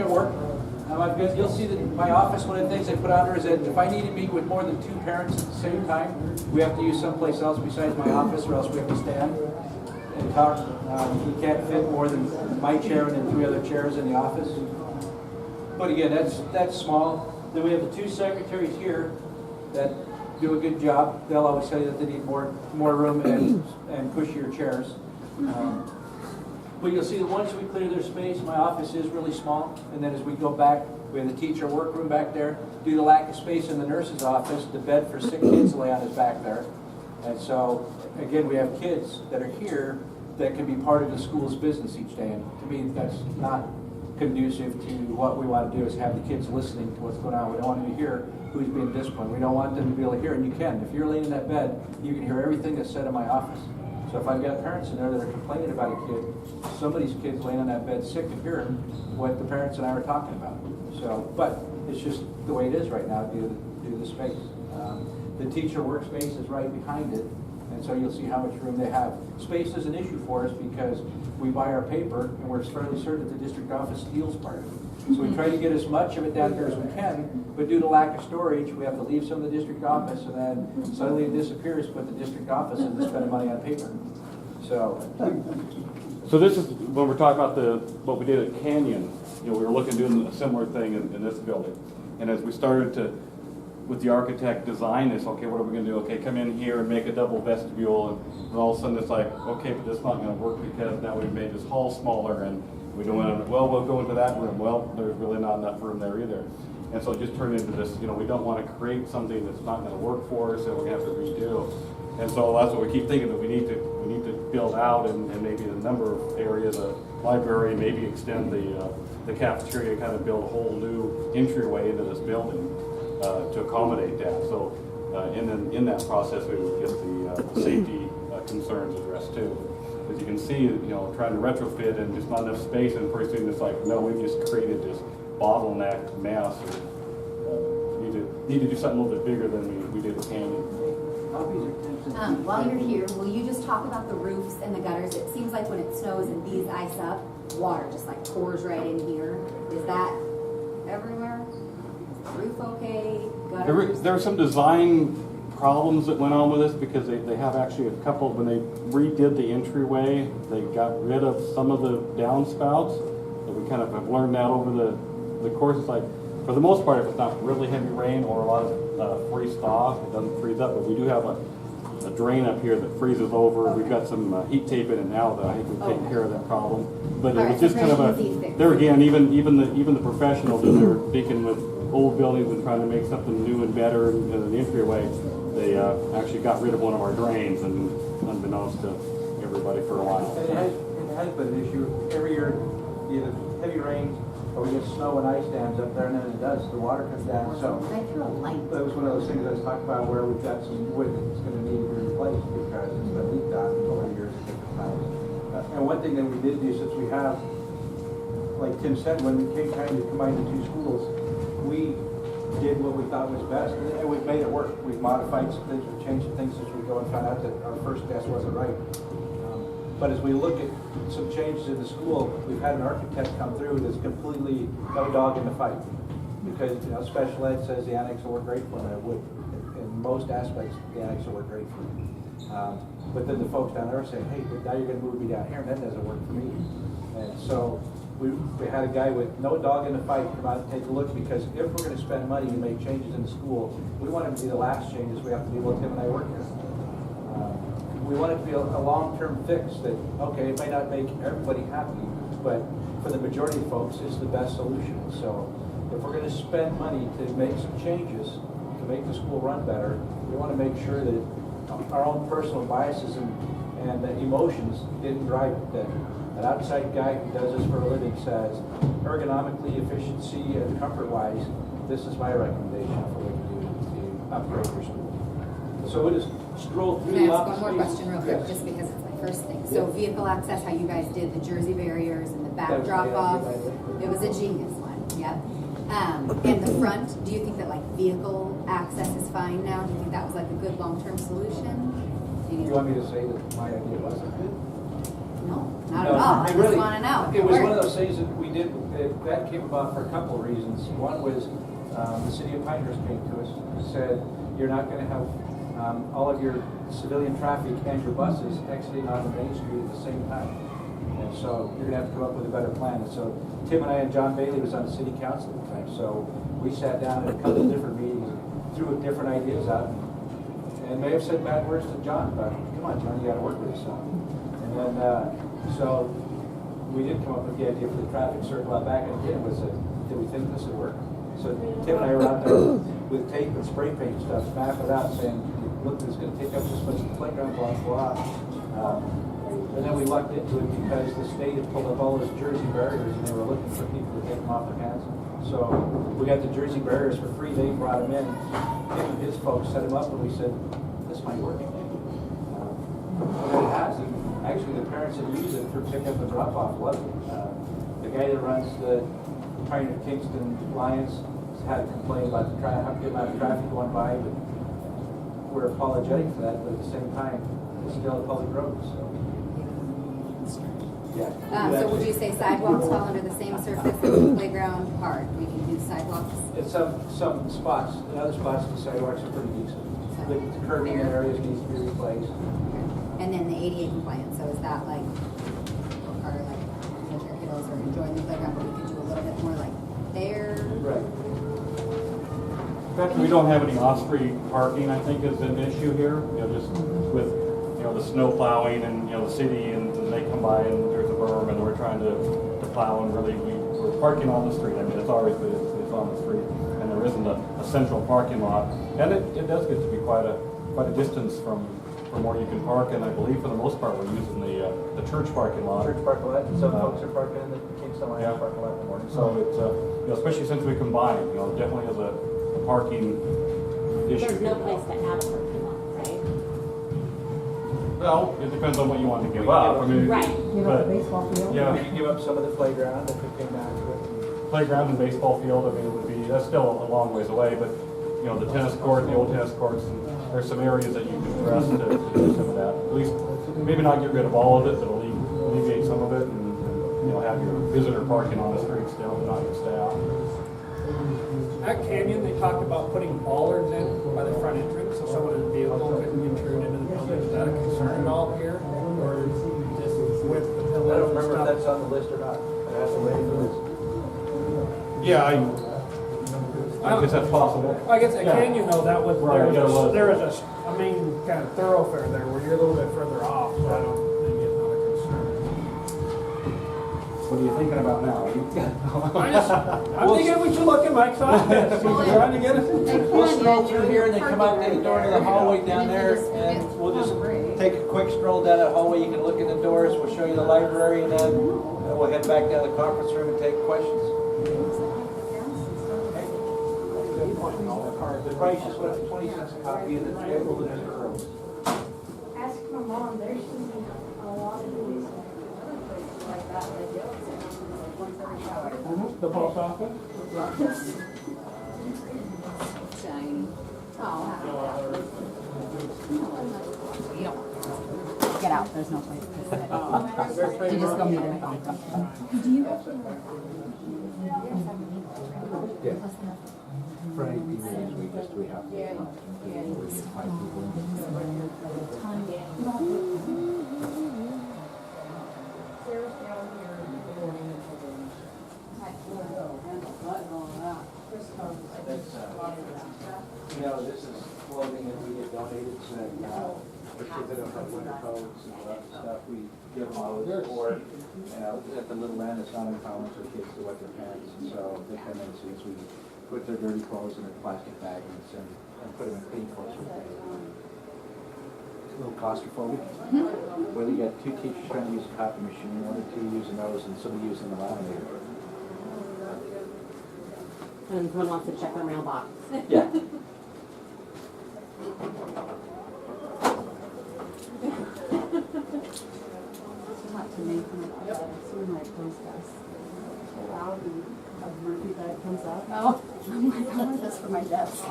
it work. You'll see that in my office, one of the things I put on there is that if I need to meet with more than 2 parents at the same time, we have to use someplace else besides my office, or else we have to stand and talk. You can't fit more than my chair and then 3 other chairs in the office. But again, that's small. Then we have the 2 secretaries here that do a good job. They'll always tell you that they need more room and pushier chairs. But you'll see that once we clear their space, my office is really small. And then as we go back, we have the teacher workroom back there. Due to lack of space in the nurse's office, the bed for sick kids lay on is back there. And so, again, we have kids that are here that can be part of the school's business each day. And to me, that's not conducive to what we want to do, is have the kids listening to what's going on. We don't want them to hear who's being disciplined. We don't want them to be able to hear, and you can. If you're laying in that bed, you can hear everything that's said in my office. So if I've got parents in there that are complaining about a kid, somebody's kid's laying on that bed sick and hearing what the parents and I were talking about. So, but it's just the way it is right now due to the space. The teacher workspace is right behind it, and so you'll see how much room they have. Space is an issue for us because we buy our paper, and we're fairly certain that the district office steals part of it. So we try to get as much of it down here as we can, but due to lack of storage, we have to leave some of the district office, and then suddenly it disappears, but the district office isn't spending money on paper. So this is when we're talking about what we did at Canyon. We were looking at doing a similar thing in this building, and as we started to, with the architect, design this, okay, what are we going to do? Okay, come in here and make a double vestibule, and all of a sudden it's like, okay, but this is not going to work because now we've made this hall smaller, and we don't want to, well, we'll go into that room. Well, there's really not enough room there either. And so it just turned into this, we don't want to create something that's not going to work for us, and we're going to have to redo. And so that's what we keep thinking, that we need to build out, and maybe a number of areas, a library, maybe extend the cafeteria, kind of build a whole new entryway into this building to accommodate that. So in that process, we would get the safety concerns addressed too. As you can see, trying to retrofit and just not enough space, and pretty soon it's like, no, we've just created this bottleneck mess. Need to do something a little bit bigger than we did at Canyon. While you're here, will you just talk about the roofs and the gutters? It seems like when it snows and these ice up, water just like pours right in here. Is that everywhere? Is the roof okay? Gutters? There were some design problems that went on with this, because they have actually a couple, when they redid the entryway, they got rid of some of the downspouts. So we kind of have learned that over the course. It's like, for the most part, if it's not really heavy rain or a lot of freeze thaw, it doesn't freeze up. But we do have a drain up here that freezes over. Okay. We've got some heat tape in it now that I think we've taken care of that problem. But it was just kind of there again, even the professionals that are dealing with old buildings and trying to make something new and better in the entryway, they actually got rid of one of our drains, and unbeknownst to everybody for a while. And it has been an issue every year. Either heavy rains or we get snow and ice dams up there, and then it does. The water comes down. So that was one of those things I was talking about, where we've got some wood that's going to need to be replaced because it's been leaked on over the years at different times. And one thing that we did do, since we have, like Tim said, when we came trying to combine the 2 schools, we did what we thought was best, and we've made it work. We've modified some things, we've changed some things as we go, and found out that our first guess wasn't right. But as we look at some changes in the school, we've had an architect come through that's completely no dog in the fight. Because special ed says the annex will work great for them, and it would. In most aspects, the annex will work great for them. But then the folks down there are saying, hey, but now you're going to move me down here, and that doesn't work for me. And so we had a guy with no dog in the fight come out and take a look, because if we're going to spend money to make changes in the school, we want them to be the last changes we have to deal with. Tim and I work here. We want it to be a long-term fix that, okay, it may not make everybody happy, but for the majority of folks, it's the best solution. So if we're going to spend money to make some changes to make the school run better, we want to make sure that our own personal biases and emotions didn't drive it. That an outside guy who does this for a living says, ergonomically, efficiency, and comfort-wise, this is my recommendation for what you do to upgrade your school. So we'll just stroll through. Can I ask one more question real quick, just because it's my first thing? So vehicle access, how you guys did the Jersey barriers and the back drop-off, it was a genius one, yep. And the front, do you think that like vehicle access is fine now? Do you think that was like a good long-term solution? Do you want me to say that my idea wasn't good? No, not No, at all. I it just really- want to know. It was one of those things that we did, that came about for a couple of reasons. One was, the city of Pinehurst came to us and said, you're not gonna have, all of your civilian traffic and your buses exiting on the main street at the same time. And so you're gonna have to come up with a better plan. And so Tim and I and John Bailey was on the city council at the time. So we sat down at a couple of different meetings, threw different ideas out, and may have said bad words to John, but come on, John, you gotta work with this stuff. And then, so we did come up with the idea for the traffic circle out back, and again, was, did we think this would work? So Tim and I were out there with tape and spray paint stuff, map it out, saying, look, it's gonna take up this much of the playground, blah, blah. And then we lucked into it because the state had pulled up all those Jersey barriers, and they were looking for people to take them off their hands. So we got the Jersey barriers for free, they brought them in, him and his folks set them up, and we said, this might work. And it has, and actually the parents that use it for pickup and drop off love it. The guy that runs the Pioneer Kingston Lions had a complaint about the amount of traffic going by, but we're apologetic for that, but at the same time, it's still a public road, so. Yeah. So would you say sidewalks fall under the same surface as the playground park? We can do sidewalks? In some spots, in other spots, the sidewalks are pretty decent. The curbing in areas needs to be replaced. And then the ADA compliance, so is that like, or like, with your kiddos are enjoying the playground, but we could do a little bit more like there? Right. The fact that we don't have any off-street parking, I think, is an issue here. You know, just with, you know, the snow plowing and, you know, the city and they come by and there's a berm and we're trying to plow and really we're parking on the street. I mean, it's always, it's on the street and there isn't a central parking lot. And it does get to be quite a distance from where you can park, and I believe for the most part we're using the church parking lot. Church parking lot, and some folks are parking in the Kingston Lions parking lot in the morning. So it's, you know, especially since we combine, you know, definitely is a parking issue. There's no place to have a parking lot, right? Well, it depends on what you want to give up. I mean, Right. Give up the baseball field? Yeah, You give up some of the playground if it came down to it. playground and baseball field, I mean, it would be, that's still a long ways away, but, you know, the tennis court, the old tennis courts, and there's some areas that you can address to do some of that. At least, maybe not get rid of all of it, but alleviate some of it, and, you know, have your visitor parking on the street still, but not your staff. At Canyon, they talked about putting bollards in by the front entrance, so someone in a vehicle couldn't intrude into the building. Is that a concern at all here? Or just with the I pillars don't and remember if stuff? that's on the list or not. I have to wait for the list. Yeah, I guess that's possible. I guess at Yeah. Canyon though, that was, Right, yeah, it was. there was a main kind of thoroughfare there where you're a little bit further off, so I don't think it's not a concern. What are you thinking about now? I'm thinking we should look at Mike's office. He's trying to get us. We'll stroll through here and then come out the door to the hallway down there, and we'll just take a quick stroll down that hallway. You can look in the doors, we'll show you the library, and then we'll head back down to the conference room and take questions. The price is what, 20 cents a copy, and it's available in the room. Ask my mom, there should be a lot of these other places like that, like once every hour. The post office? Shiny. Oh. You don't. Get out, there's no place to sit. You just go meet her. Friday evenings, we have. You know, this is clothing that we get donated to, for kids that don't have winter coats and all that stuff. We give them all this for, at the Little Land, it's not uncommon for kids to wet their pants. And so they come in, since we put their dirty clothes in their plastic bags and put them in clean clothes. It's a little claustrophobic. Whether you got two teachers trying to use a copy machine, one or two using those, and somebody using the laminator. And someone wants to check their mailbox. Yeah. Talk to Nathan about soon like post us. Cloud and a Murphy that comes up. Oh, I'm like, I want this for my desk.